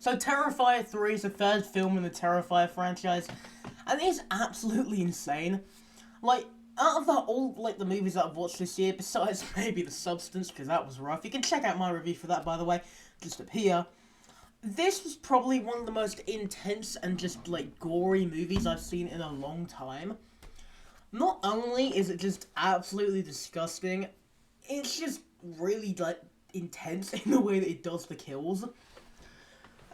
So Terrifier 3 is the third film in the Terrifier franchise, and it is absolutely insane. Like, out of all the movies that I've watched this year, besides maybe The Substance, because that was rough, you can check out my review for that, by the way, just up here. This was probably one of the most intense and just, like, gory movies I've seen in a long time. Not only is it just absolutely disgusting, it's just really, like, intense in the way that it does the kills.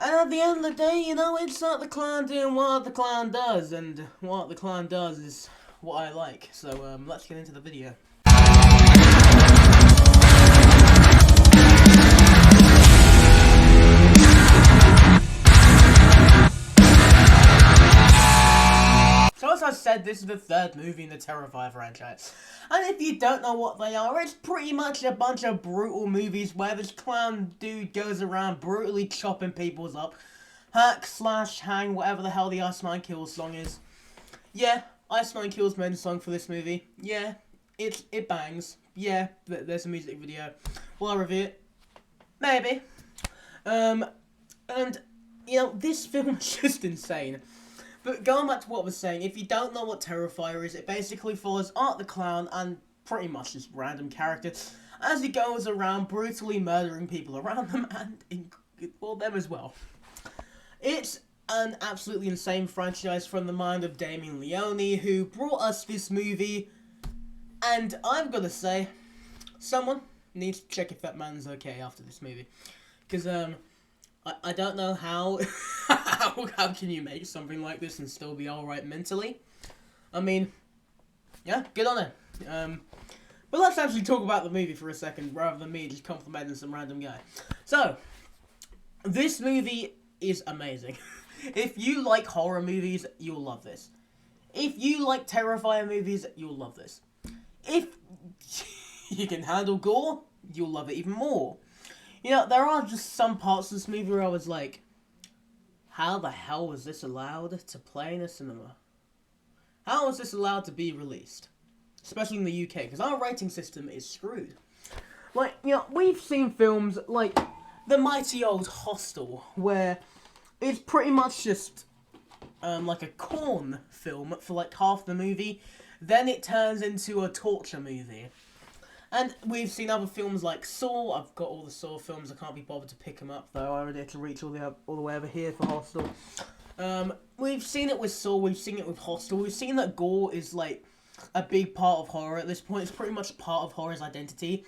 And at the end of the day, you know, it's not the clown doing what the clown does, and what the clown does is what I like. So, let's get into the video. So as I said, this is the third movie in the Terrifier franchise. And if you don't know what they are, it's pretty much a bunch of brutal movies where this clown dude goes around brutally chopping people's up. Hack, slash, hang, whatever the hell the Iceman Kills song is. Yeah, Iceman Kills made a song for this movie. Yeah, it bangs. Yeah, there's a music video. Will I review it? Maybe. And, you know, this film is just insane. But going back to what I was saying, if you don't know what Terrifier is, it basically follows Art the Clown and pretty much just random characters as he goes around brutally murdering people around them and, well, them as well. It's an absolutely insane franchise from the mind of Damien Leone, who brought us this movie, and I'm gonna say, someone needs to check if that man's okay after this movie. Because, I don't know how, how can you make something like this and still be alright mentally? I mean, yeah, good on it. But let's actually talk about the movie for a second, rather than me just complimenting some random guy. So, this movie is amazing. If you like horror movies, you'll love this. If you like Terrifier movies, you'll love this. If you can handle gore, you'll love it even more. You know, there are just some parts of this movie where I was like, how the hell was this allowed to play in a cinema? How was this allowed to be released? Especially in the UK, because our rating system is screwed. Like, you know, we've seen films like the mighty old Hostel, where it's pretty much just, like a corn film for like half the movie, then it turns into a torture movie. And we've seen other films like Saw. I've got all the Saw films. I can't be bothered to pick them up, though. I already had to reach all the way over here for Hostel. We've seen it with Saw. We've seen it with Hostel. We've seen that gore is, like, a big part of horror at this point. It's pretty much part of horror's identity.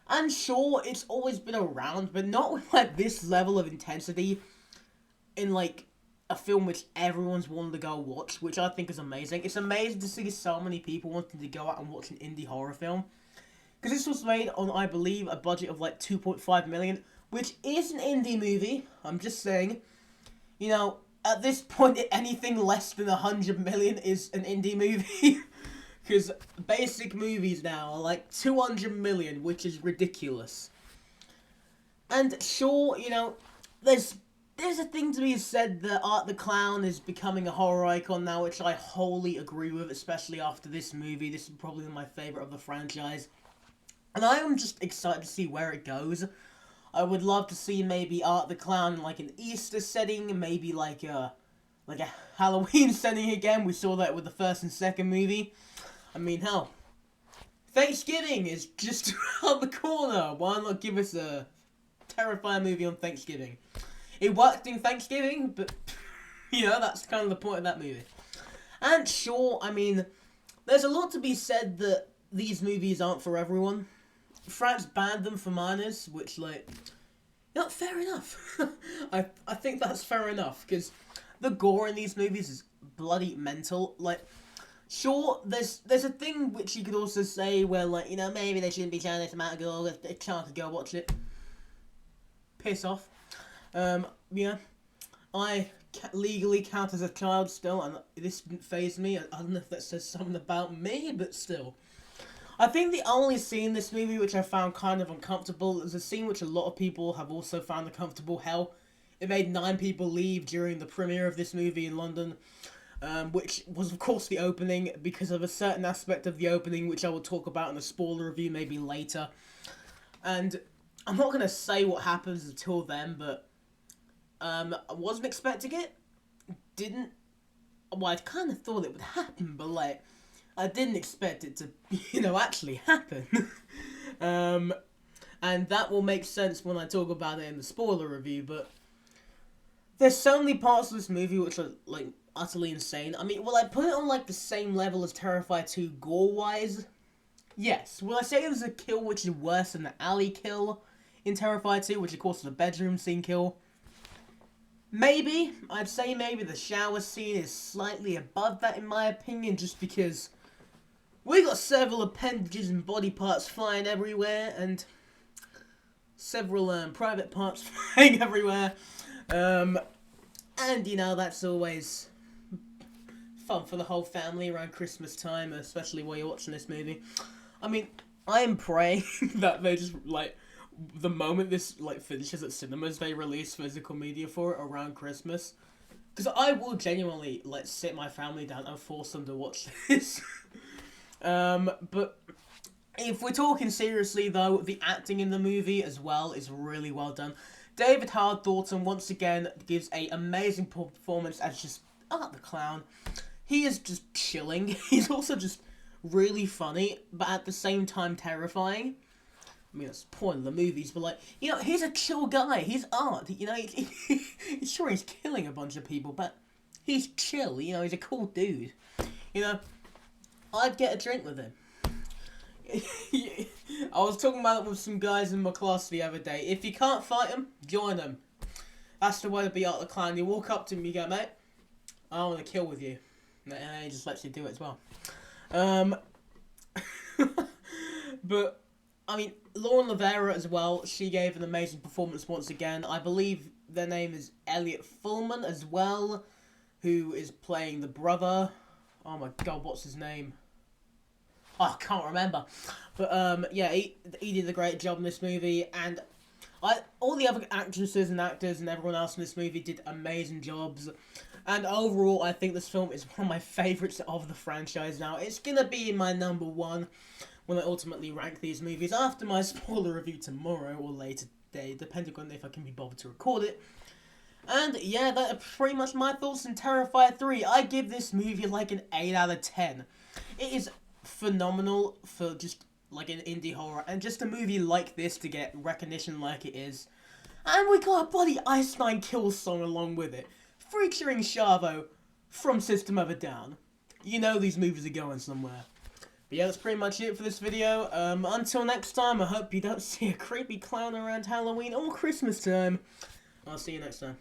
And sure, it's always been around, but not with, like, this level of intensity in, like, a film which everyone's wanted to go watch, which I think is amazing. It's amazing to see so many people wanting to go out and watch an indie horror film. Because this was made on, I believe, a budget of like 2.5 million, which is an indie movie. I'm just saying, you know, at this point, anything less than 100 million is an indie movie. Because basic movies now are like 200 million, which is ridiculous. And sure, you know, there's a thing to be said that Art the Clown is becoming a horror icon now, which I wholly agree with, especially after this movie. This is probably my favourite of the franchise. And I am just excited to see where it goes. I would love to see maybe Art the Clown in like an Easter setting, maybe like a Halloween setting again. We saw that with the first and second movie. I mean, hell, Thanksgiving is just around the corner. Why not give us a Terrifier movie on Thanksgiving? It worked in Thanksgiving, but, you know, that's kind of the point of that movie. And sure, I mean, there's a lot to be said that these movies aren't for everyone. France banned them for minors, which, like, you know, fair enough. I think that's fair enough, because the gore in these movies is bloody mental. Like, sure, there's a thing which you could also say where, like, you know, maybe they shouldn't be showing this amount of gore, if a child could go watch it. Piss off. Yeah, I legally count as a child still, and this didn't faze me. I don't know if that says something about me, but still. I think the only scene in this movie which I found kind of uncomfortable is a scene which a lot of people have also found uncomfortable. Hell, it made 9 people leave during the premiere of this movie in London, which was of course the opening, because of a certain aspect of the opening which I will talk about in a spoiler review maybe later. And I'm not going to say what happens until then, but I wasn't expecting it. Didn't. Well, I kind of thought it would happen, but like, I didn't expect it to, actually happen. And that will make sense when I talk about it in the spoiler review, but there's so many parts of this movie which are, like, utterly insane. I mean, will I put it on, like, the same level as Terrifier 2 gore-wise? Yes. Will I say there's a kill which is worse than the alley kill in Terrifier 2, which of course is the bedroom scene kill? Maybe. I'd say maybe the shower scene is slightly above that in my opinion, just because we got several appendages and body parts flying everywhere, and several private parts flying everywhere. And, that's always fun for the whole family around Christmas time, especially while you're watching this movie. I mean, I am praying that they just, like, the moment this, like, finishes at cinemas, they release physical media for it around Christmas. Because I will genuinely, like, sit my family down and force them to watch this. But if we're talking seriously, though, the acting in the movie as well is really well done. David Howard Thornton once again gives a amazing performance as just Art the Clown. He is just chilling. He's also just really funny, but at the same time terrifying. I mean, that's the point of the movies, but like, he's a chill guy. He's Art. Sure, he's killing a bunch of people, but he's chill. He's a cool dude. I'd get a drink with him. I was talking about it with some guys in my class the other day. If you can't fight them, join them. That's the way to be Art the Clown. You walk up to him, you go, mate, I want to kill with you. And he just lets you do it as well. But, I mean, Lauren Lavera as well, she gave an amazing performance once again. I believe their name is Elliot Fullman as well, who is playing the brother. Oh my god, what's his name? Oh, I can't remember. But, yeah, he did a great job in this movie, and all the other actresses and actors and everyone else in this movie did amazing jobs. And overall, I think this film is one of my favourites of the franchise now. It's gonna be my number one when I ultimately rank these movies after my spoiler review tomorrow or later today, depending on if I can be bothered to record it. And yeah, that are pretty much my thoughts on Terrifier 3. I give this movie like an 8 out of 10. It is phenomenal for just like an indie horror, and just a movie like this to get recognition like it is. And we got a bloody Ice Nine Kills song along with it, featuring Chavo from System of a Down. These movies are going somewhere. But yeah, that's pretty much it for this video. Until next time, I hope you don't see a creepy clown around Halloween or Christmas time. I'll see you next time.